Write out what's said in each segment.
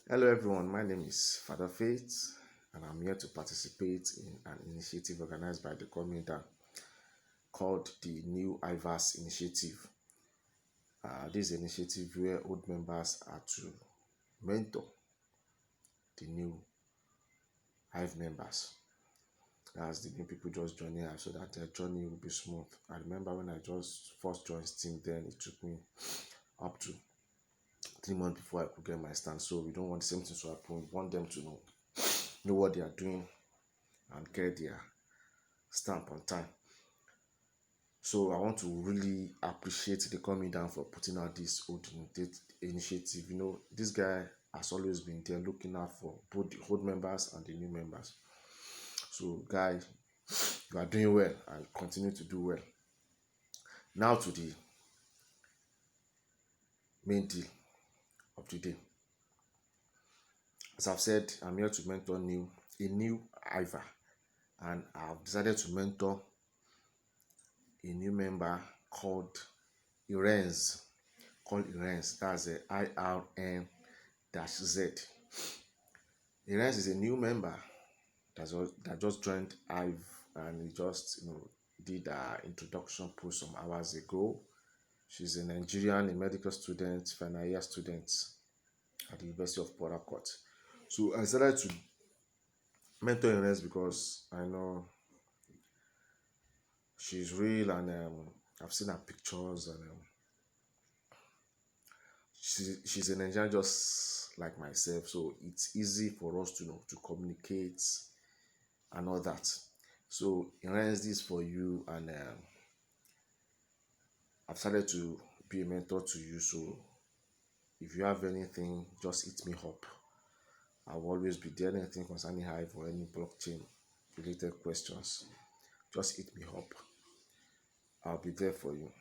Hello everyone, my name is Father Faith and I'm here to participate in an initiative organized by the community called the New Hive Initiative. This initiative where old members are to mentor the new Hive members. As the new people just joining Hive so that their journey will be smooth. I remember when I just first joined Steam, then it took me up to 3 months before I could get my stand. So we don't want the same thing to happen. We want them to know what they are doing and get their stamp on time. So I want to really appreciate the coming down for putting out this old initiative. This guy has always been there looking out for both the old members and the new members. So guy, you are doing well and continue to do well. Now to the main deal of the day. As I've said, I'm here to mentor a new Hiver, and I've decided to mentor a new member called Irenz. That's a IRN-Z. Irenz is a new member that just joined Hive, and he just did an introduction post some hours ago. She's a Nigerian, a medical student, final year student at the University of Port Harcourt. So I decided to mentor Irenz because I know she's real, and I've seen her pictures, and she's a Nigerian just like myself, so it's easy for us to communicate and all that. So Irenz, this for you, and I've started to be a mentor to you. So if you have anything, just hit me up. I'll always be there. Anything concerning Hive or any blockchain related questions, just hit me up. I'll be there for you.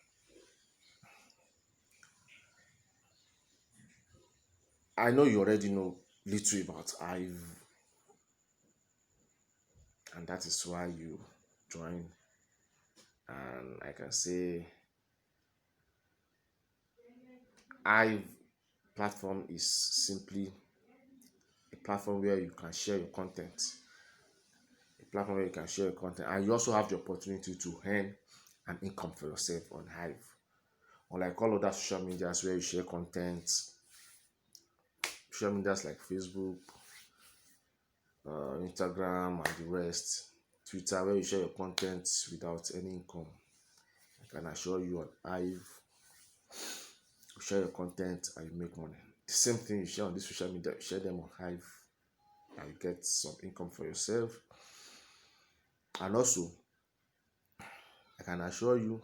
I know you already know little about Hive, and that is why you join. And I can say Hive platform is simply a platform where you can share your content. And you also have the opportunity to earn an income for yourself on Hive. Unlike all other social medias where you share content, social medias like Facebook, Instagram, and the rest, Twitter, where you share your content without any income. I can assure you on Hive, you share your content and you make money. The same thing you share on this social media, you share them on Hive and you get some income for yourself. And also, I can assure you,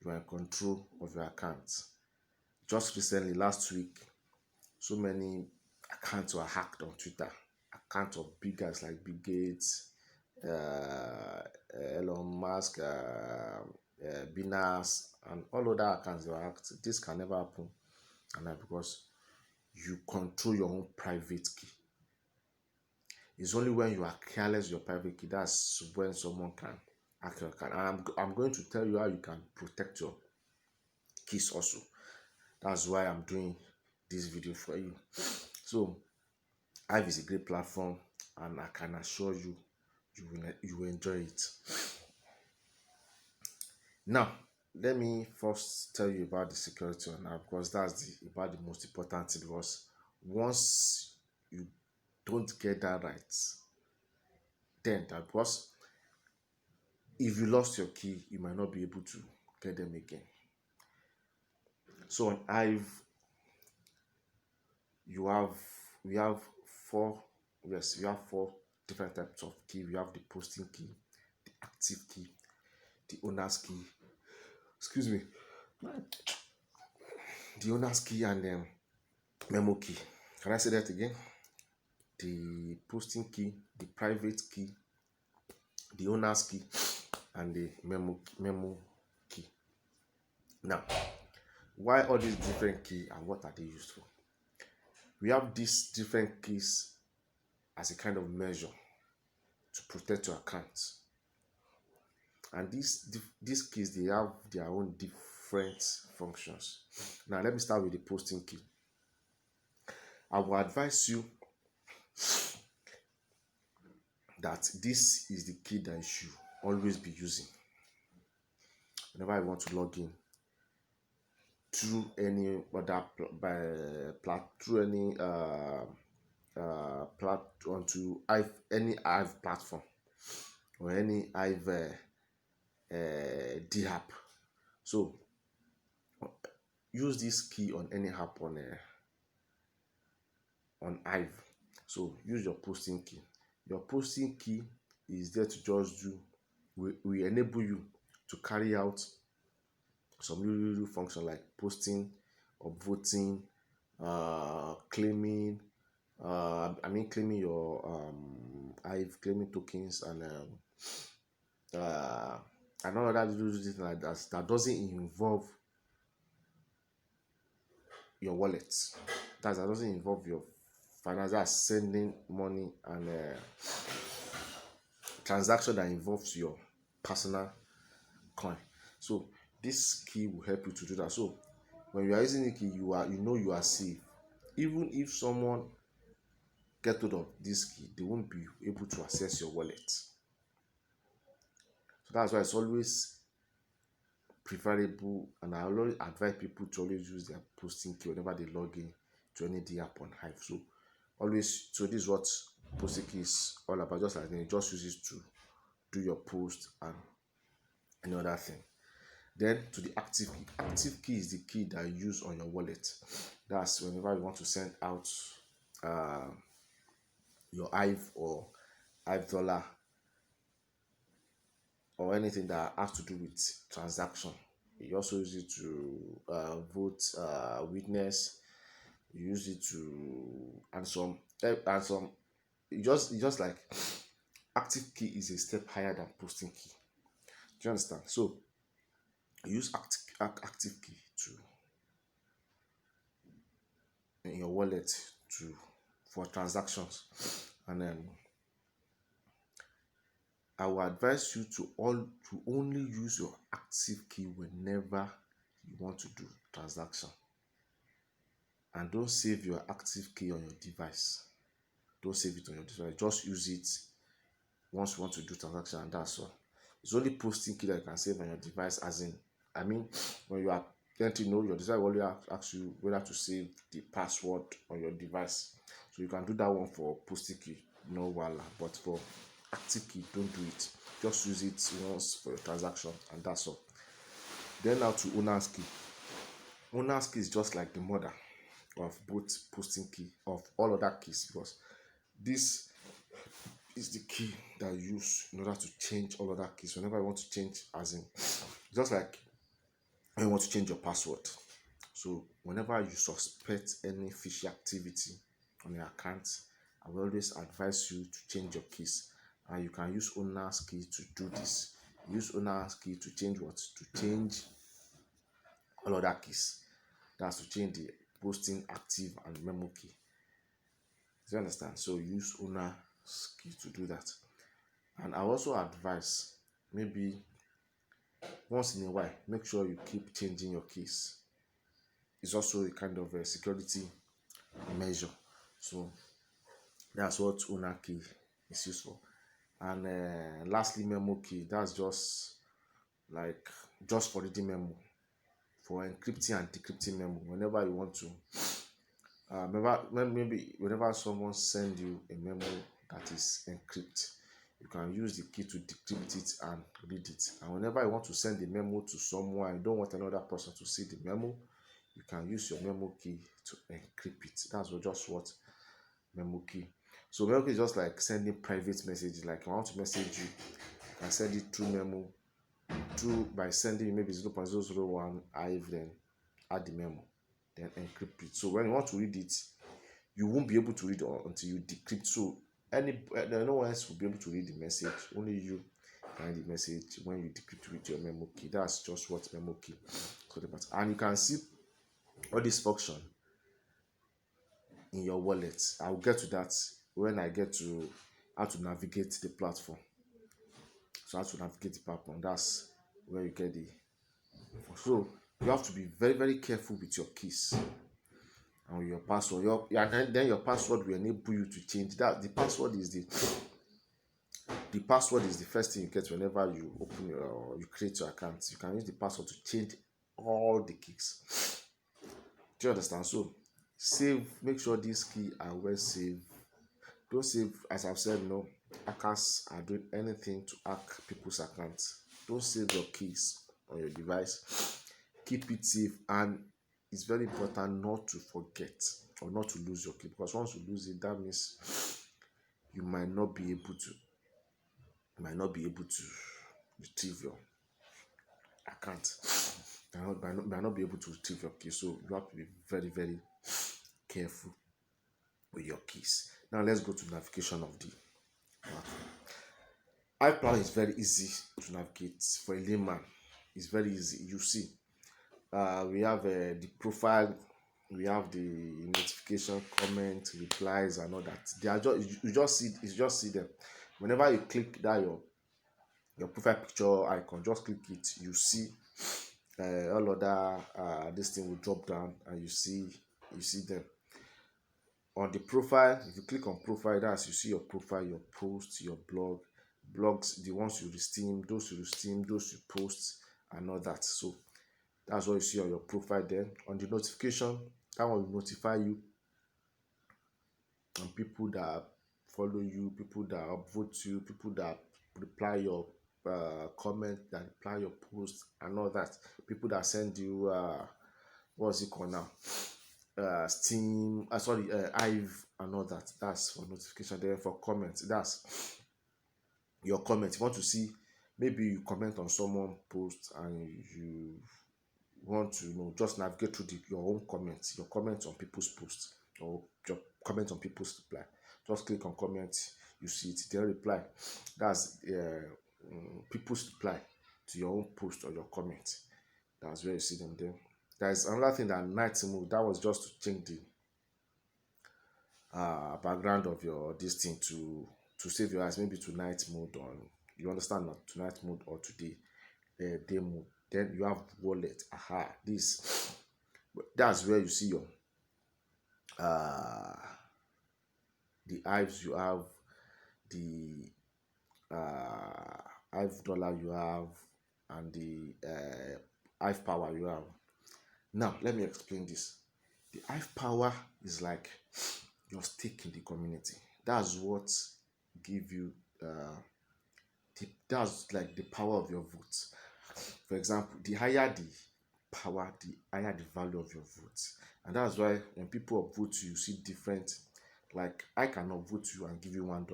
you are in control of your account. Just recently, last week, so many accounts were hacked on Twitter. Accounts of big guys like Bill Gates, Elon Musk, Binance, and all other accounts were hacked. This can never happen, and that's because you control your own private key. It's only when you are careless with your private key that's when someone can hack your account. And I'm going to tell you how you can protect your keys also. That's why I'm doing this video for you. So Hive is a great platform, and I can assure you you will enjoy it. Now let me first tell you about the security on Hive, because that's about the most important thing. Because once you don't get that right, then because if you lost your key, you might not be able to get them again. So on Hive, we have four different types of key. We have the posting key, the active key, the owner's key, the owner's key, and then memo key. Can I say that again? The posting key, the private key, the owner's key, and the memo key. Now, why all these different keys and what are they used for? We have these different keys as a kind of measure to protect your account. And these keys, they have their own different functions. Now let me start with the posting key. I will advise you that this is the key that you should always be using whenever you want to log in through any other through any onto Hive, any Hive platform or any Hive D app. So use this key on any app on Hive. So use your posting key. Your posting key is there to just do we enable you to carry out some little function like posting, upvoting, claiming, claiming your Hive, claiming tokens, and another little thing like that doesn't involve your wallet. That doesn't involve your finance. That's sending money and transaction that involves your personal coin. So this key will help you to do that. So when you are using the key, you are safe. Even if someone get hold of this key, they won't be able to access your wallet. So that's why it's always preferable, and I always advise people to always use their posting key whenever they log in to any D app on Hive. So this is what posting key is all about. Just like then just use it to do your post and any other thing. Then to the active key. Active key is the key that you use on your wallet. That's whenever you want to send out your Hive or Hive dollar or anything that has to do with transaction. You also use it to vote witness. You use it to and some just like active key is a step higher than posting key. Do you understand? So use active key to in your wallet for transactions, and then I will advise you to only use your active key whenever you want to do transaction, and don't save your active key on your device. Don't save it on your device. Just use it once you want to do transaction, and that's all. It's only posting key that you can save on your device, as in when you are getting to know your device, will only ask you whether to save the password on your device. So you can do that one for posting key, no wala. But for active key, don't do it. Just use it once for your transaction, and that's all. Then now to owner's key. Owner's key is just like the mother of both posting key, of all other keys, because this is the key that you use in order to change all other keys whenever you want to change, as in just like when you want to change your password. So whenever you suspect any fishy activity on your account, I will always advise you to change your keys, and you can use owner's key to do this. Use owner's key to change what? To change all other keys. That's to change the posting, active, and memo key. Do you understand? So use owner's key to do that. And I also advise, maybe once in a while, make sure you keep changing your keys. It's also a kind of a security measure. So that's what owner key is used for. And lastly, memo key. That's just for reading memo, for encrypting and decrypting memo. Whenever you want to, maybe whenever someone send you a memo that is encrypted, you can use the key to decrypt it and read it. And whenever you want to send the memo to someone, you don't want another person to see the memo, you can use your memo key to encrypt it. That's just what memo key. So memo key is just like sending private messages. Like, I want to message you, you can send it through memo, by sending maybe 0.001 Hive, then add the memo, then encrypt it. So when you want to read it, you won't be able to read it until you decrypt. So no one else will be able to read the message. Only you can read the message when you decrypt with your memo key. That's just what memo key is about. And you can see all this function in your wallet. I'll get to that when I get to how to navigate the platform. So how to navigate the platform, that's where you get the. So you have to be very, very careful with your keys. and your password. Then your password will enable you to change that. The password is the first thing you get whenever you open your or you create your account. You can use the password to change all the keys. Do you understand? So save, make sure these keys are well saved. Don't save, as I've said, no, hackers are doing anything to hack people's accounts. Don't save your keys on your device. Keep it safe, and it's very important not to forget or not to lose your key, because once you lose it, that means you might not be able to retrieve your account. Might not be able to retrieve your key. So you have to be very, very careful with your keys. Now let's go to navigation of the platform. Hive Power is very easy to navigate for a layman. It's very easy. You see, we have the profile, we have the notification, comment, replies, and all that. They are just you just see them. Whenever you click that your profile picture icon, just click it. You see all other this thing will drop down, and you see them on the profile. If you click on profile, that's you see your profile, your posts, your blogs, the ones you steam, those you post, and all that. So that's what you see on your profile. Then on the notification, that one will notify you and people that follow you, people that upvote you, people that reply your comment, that reply your post, and all that. People that send you what's it called now? Steam, Hive, and all that. That's for notification. Then for comments, that's your comment. You want to see, maybe you comment on someone post and you want to just navigate through your own comments, your comments on people's posts, or your comment on people's reply. Just click on comments, you see it, then reply. That's people's reply to your own post or your comment. That's where you see them there. There's another thing, that night mode. That was just to change the background of your this thing to save your eyes, maybe to night mode, or you understand, not to night mode, or today day mode. Then you have wallet. That's where you see your the hives you have, the hive dollar you have, and the hive power you have. Now let me explain this. The hive power is like your stake in the community. That's what give you that's like the power of your vote. For example, the higher the power, the higher the value of your vote. And that's why when people vote you see different. Like, I cannot vote you and give you $1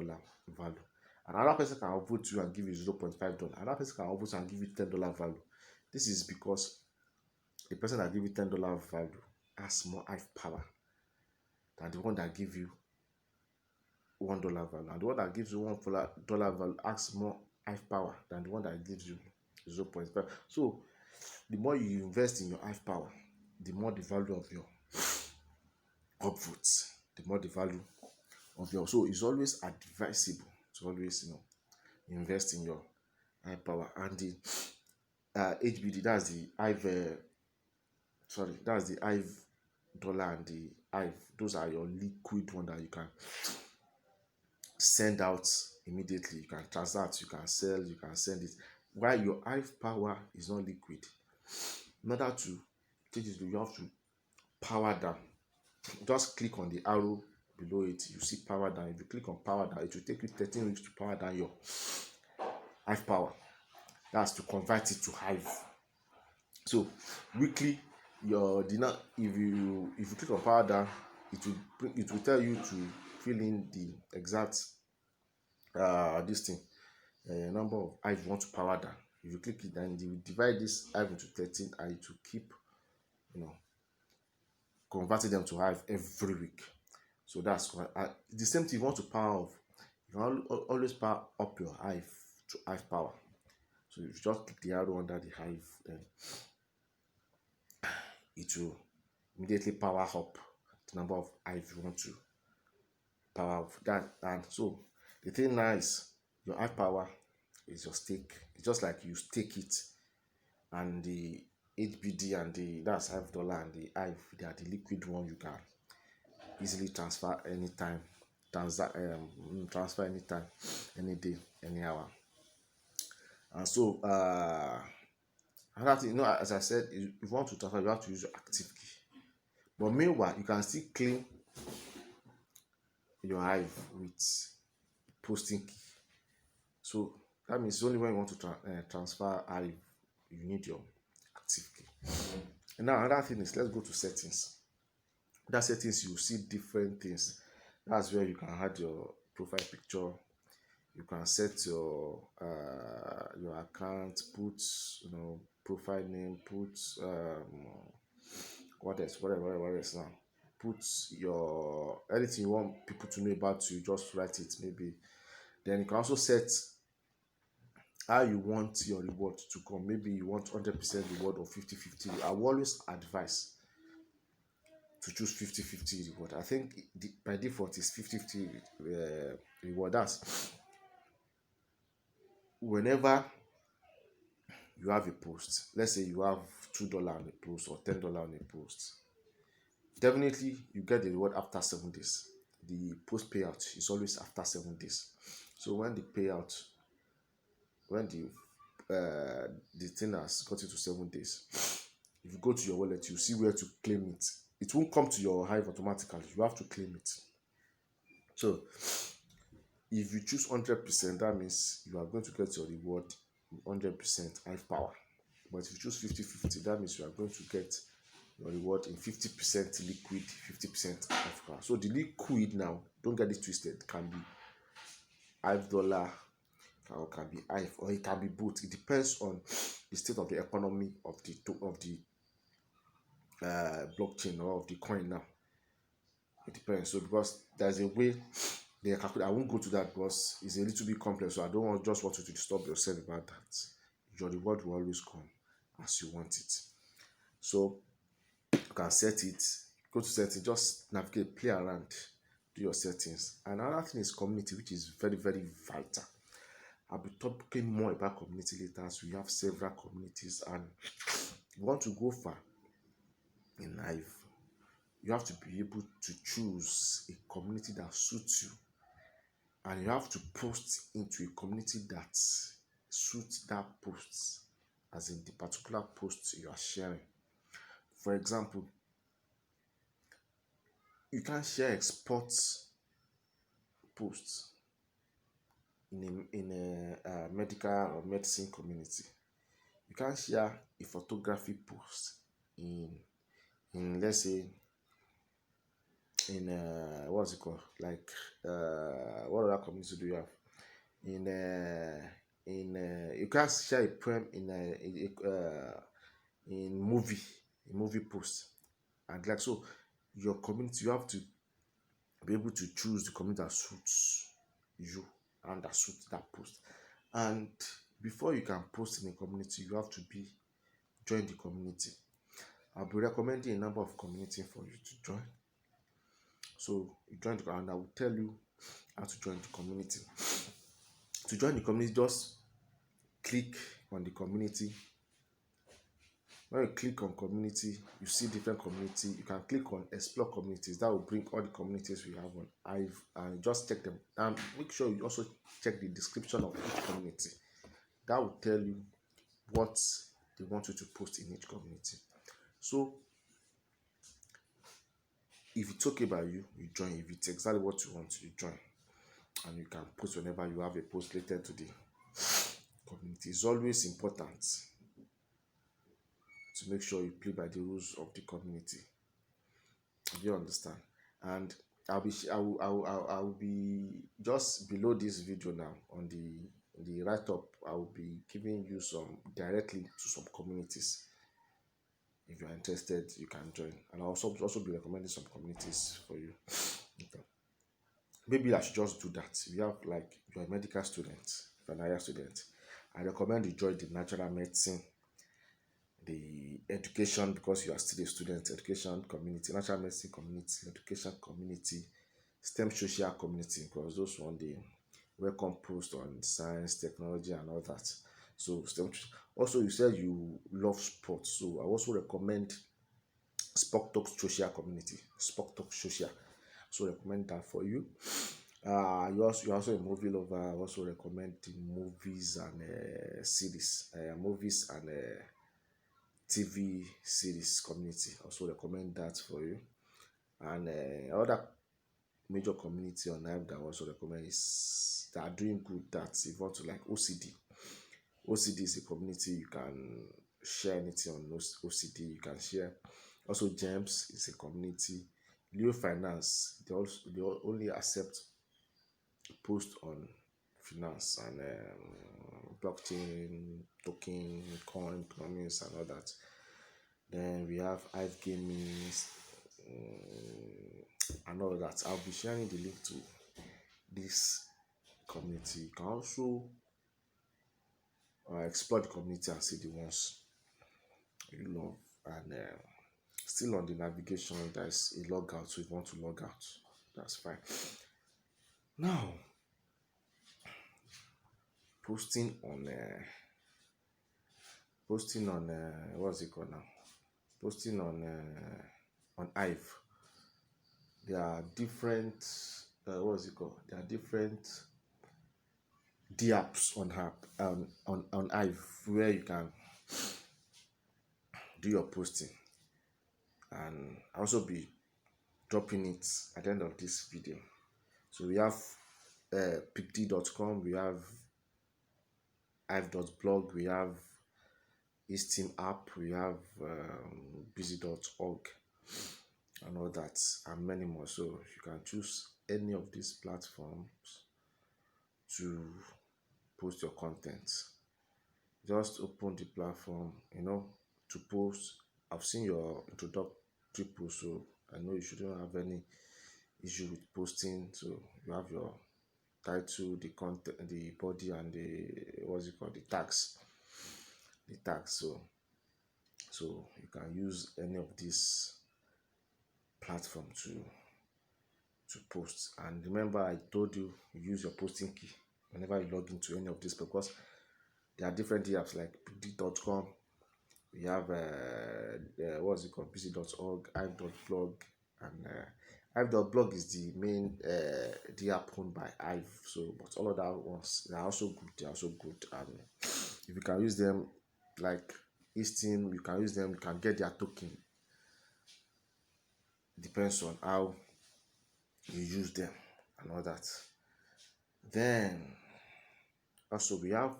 value. Another person can vote you and give you $0.5. Another person can vote you and give you $10 value. This is because the person that give you $10 value has more hive power than the one that give you $1 value. And the one that gives you $1 value has more hive power than the one that gives you 0.5. So the more you invest in your hive power, the more the value of your upvotes, the more the value of your. So it's always advisable to always invest in your hive power. And the HBD, that's the hive. That's the hive dollar and the hive. Those are your liquid one that you can send out immediately. You can transact, you can sell, you can send it. While your hive power is not liquid. In order to take it, you have to power down. Just click on the arrow below it. You see power down. If you click on power down, it will take you 13 weeks to power down your hive power. That's to convert it to hive. So weekly, if you click on power down, it will tell you to fill in the exact number of hive you want to power down. If you click it, then you will divide this hive into 13, and it will keep converting them to hive every week. So that's the same thing. You want to power off, you can always power up your hive to hive power. So if you just click the arrow under the hive, then it will immediately power up the number of hive you want to power off. And so the thing now is, your hive power is your stake. It's just like you stake it, and the HBD and that's hive dollar and the hive, they are the liquid one you can easily transfer anytime, transfer anytime, any day, any hour. And so another thing, as I said, if you want to transfer, you have to use your active key. But meanwhile, you can still claim your Hive with posting key. So that means only when you want to transfer Hive, you need your active key. And now another thing is, let's go to settings. That settings, you see different things. That's where you can add your profile picture. You can set your account, put profile name, put what else now, put your anything you want people to know about you, just write it maybe. Then you can also set how you want your reward to come. Maybe you want 100% reward or 50-50. I will always advise to choose 50-50 reward. I think by default is 50-50 reward. That's whenever you have a post, let's say you have $2 on a post or $10 on a post, definitely you get the reward after 7 days. The post payout is always after 7 days. So when the payout, when the thing has got into 7 days, if you go to your wallet, you see where to claim it. It won't come to your Hive automatically. You have to claim it. So if you choose 100%, that means you are going to get your reward 100% Hive power. But if you choose 50-50, that means you are going to get your reward in 50% liquid, 50% Hive power. So the liquid now, don't get it twisted, can be Hive dollar, or can be Hive, or it can be both. It depends on the state of the economy of the blockchain or of the coin now. It depends. So because there's a way they calculate, I won't go to that because it's a little bit complex. So I don't just want you to disturb yourself about that. Your reward will always come as you want it. So you can set it, go to settings, just navigate, play around, do your settings. And another thing is community, which is very, very vital. I'll be talking more about community later, as we have several communities, and you want to go far in Hive, you have to be able to choose a community that suits you, and you have to post into a community that suits that post, as in the particular post you are sharing. For example, you can share exports posts in a medical or medicine community. You can share a photography post in let's say in what's it called, like what other community do you have you can share a poem in movie post. And like, so your community, you have to be able to choose the community that suits you and that suits that post. And before you can post in a community, you have to join the community. I'll be recommending a number of communities for you to join. So you join the, and I will tell you how to join the community. To join the community, just click on the community. When you click on community, you see different community. You can click on explore communities. That will bring all the communities we have on Hive, and just check them. And make sure you also check the description of each community. That will tell you what they want you to post in each community. So if it's okay by you, you join. If it's exactly what you want, you join. And you can post whenever you have a post related to the community. It's always important to make sure you play by the rules of the community. Do you understand? And I will be just below this video now on the write-up. I will be giving you some directly to some communities. If you are interested, you can join, and I'll also be recommending some communities for you. Okay. Maybe I should just do that. If you have, like, you're a medical student, if you're an higher student, I recommend you join the natural medicine, the education, because you are still a student, education community, natural medicine community, education community, STEM social community, because those one they welcome post on science, technology, and all that. So STEM. Also, you said you love sports, so I also recommend Sport Talk Social community. Sport Talk Social. So recommend that for you. You're also a movie lover. I also recommend the movies and series, movies and TV series community. Also recommend that for you. And other major community on Hive that I also recommend is that are doing good. That if you want to like OCD. OCD is a community you can share anything on OCD. You can share. Also, Gems is a community. Leo Finance, they only accept post on finance and blockchain, token, coin, economics, and all that. Then we have Hive Gaming and all that. I'll be sharing the link to this community. You can also explore the community and see the ones you love. And still on the navigation, there's a logout. So if you want to log out, that's fine. Now, posting on what's it called now? Posting on Hive. There are different what's it called? There are different apps on Hive where you can do your posting, and I'll also be dropping it at the end of this video. So we have picd.com, we have hive.blog, we have Steam app, we have busy.org and all that, and many more. So you can choose any of these platforms to post your content. Just open the platform, to post. I've seen your introductory post, so I know you shouldn't have any issue with posting. So you have your title, the content, the body, and the tags. So you can use any of these platforms to post. And remember, I told you use your posting key whenever you log into any of these, because there are different apps like pd.com. We have busy.org, hive.blog, and hive.blog is the main the app owned by Hive. So, but all of that ones, they are also good. And if you can use them, like Steam, you can use them. You can get their token. Depends on how you use them and all that. Then also we have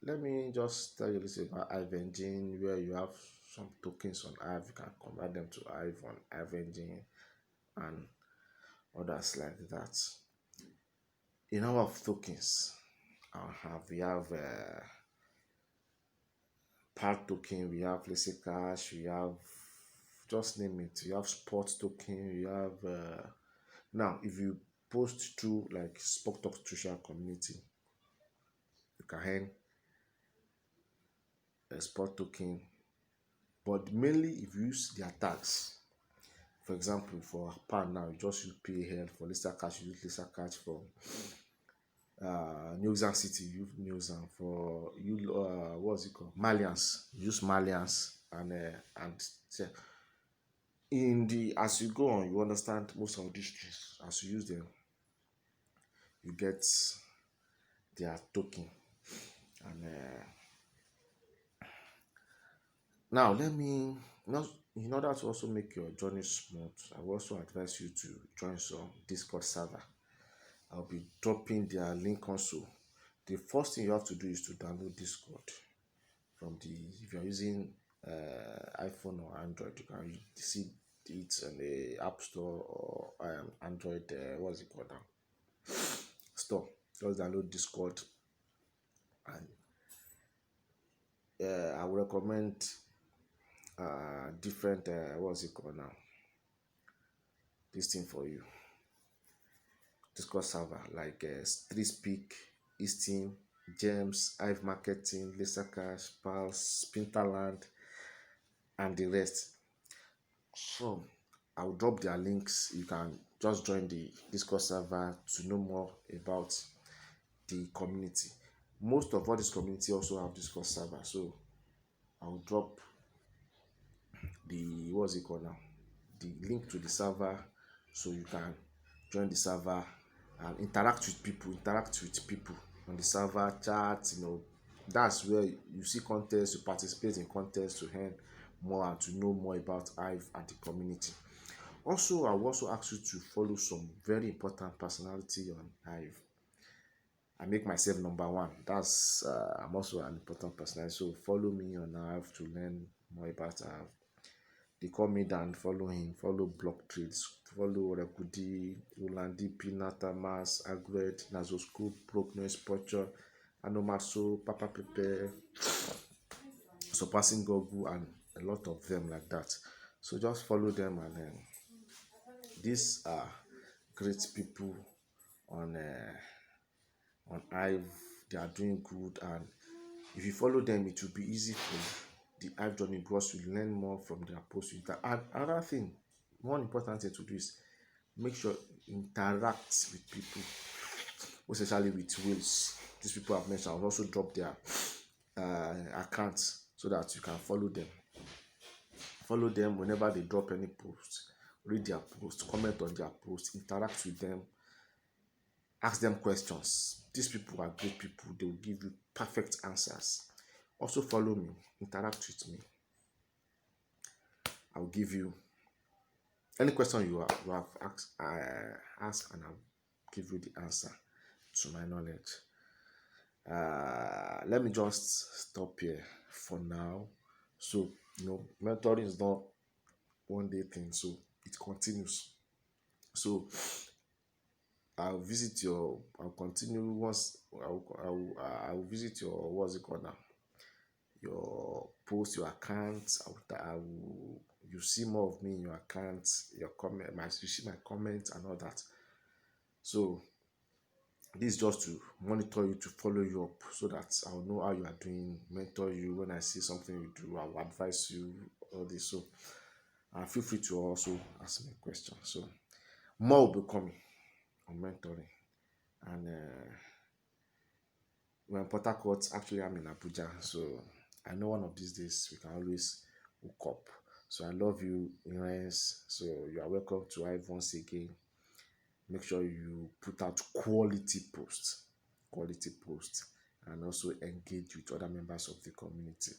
let me just tell you a little about Hive Engine, where you have some tokens on Hive. You can convert them to Hive on Hive Engine and others like that. In number of tokens we have PAR token, we have Lazy Cash, we have, just name it, we have Spot token, we have now if you post through like Spot Talk social community, you can earn a Spot token, but mainly if you use their tags. For example, for PAR now, you just use PAL. For Lazy Cash, you use Lazy Cash. For New Zealand City, you use New Zealand. For you what's it called, Malians, you use Malians. And in the as you go on, you understand most of these things. As you use them, you get their token. And now in order to also make your journey smooth, I will also advise you to join some Discord server. I'll be dropping their link also. The first thing you have to do is to download Discord from if you're using iPhone or Android. You can see it in the App Store or Android what's it called now, store. Just download Discord, and I would recommend different what's it called now, this thing for you. Discord server like StreetSpeak, Steam, Gems, Hive Marketing, Lazy Cash, Pulse, Spinterland, and the rest. So I'll drop their links. You can just join the Discord server to know more about the community. Most of all this community also have Discord server, so I'll drop the what's it called now, the link to the server, so you can join the server and interact with people on the server, chat, that's where you see contests, you participate in contests to earn more and to know more about Hive and the community. Also, I will also ask you to follow some very important personality on Hive. I make myself number one. That's I'm also an important personality. So follow me on Hive to learn more about Hive. They call me Dan, follow him, follow Block Trades, follow Rekudi, Ulandi, Pinata, Mas, Agred, Nazoscope, Broke Noise, Pocher, Anomatsu, Papa Pepe, Surpassing Google, and a lot of them like that. So just follow them, and these are great people on Hive. They are doing good, and if you follow them, it will be easy for the Hive journey because you learn more from their posts. And another thing, one important thing to do is make sure you interact with people, especially with whales. These people I've mentioned, I'll also drop their accounts so that you can follow them. Follow them whenever they drop any post, read their post, comment on their post, interact with them, ask them questions. These people are great people. They will give you perfect answers. Also follow me, interact with me. I'll give you any question you have asked, and I'll give you the answer to my knowledge. Let me just stop here for now. So, mentoring is not one day thing, so it continues. So I'll continue once. I'll visit your, what's it called now? Your post, your account. You see more of me in your account, your comment, you see my comments and all that. So this is just to monitor you, to follow you up, so that I'll know how you are doing, mentor you. When I see something you do, I'll advise you, all this. So feel free to also ask me questions. So more will be coming on mentoring. And we're in Port Harcourt. Actually, I'm in Abuja, so I know one of these days we can always hook up. So I love you, Irenz. So you are welcome to Hive once again. Make sure you put out quality posts, and also engage with other members of the community.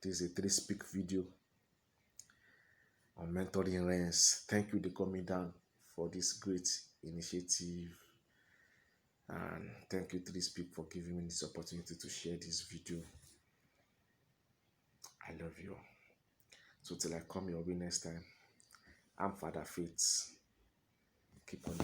This is a 3-speak video on mentoring Irenz. Thank you, the coming down, for this great initiative. And thank you, 3Speak, for giving me this opportunity to share this video. I love you. So till I come your way next time, I'm Father Faith. Keep on